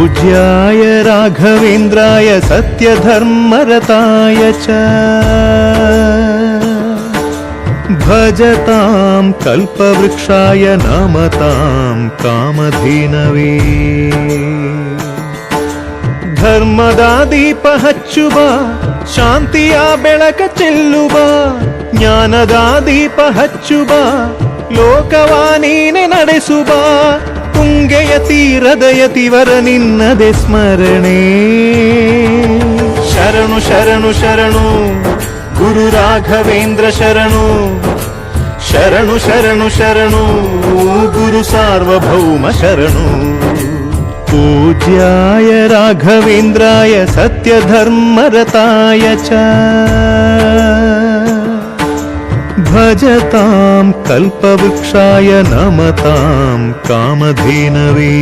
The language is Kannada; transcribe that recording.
पूज्याय राघवेन्द्राय सत्यधर्मरताय च भजतां कल्पवृक्षाय नमतां कामधेनवे ಧರ್ಮದ ದೀಪ ಹಚ್ಚುವ ಶಾಂತಿಯ ಬೆಳಕ ಚೆಲ್ಲುವ ಜ್ಞಾನದ ದೀಪ ಹಚ್ಚುವ ಲೋಕವ ನೀನೆ ನಡೆಸುವ ತುಂಗೆಯ ತೀರದ ಯತಿವರ ನಿನ್ನದೆ ಸ್ಮರಣೆ ಶರಣು ಶರಣು ಶರಣು ಗುರು ರಾಘವೇಂದ್ರ ಶರಣು ಶರಣು ಶರಣು ಶರಣು ಗುರು ಸಾರ್ವಭೌಮ ಶರಣು पूज्याय राघवेन्द्राय सत्यधर्मरताय च भजतां कल्पवृक्षाय नमतां कामधेनवे।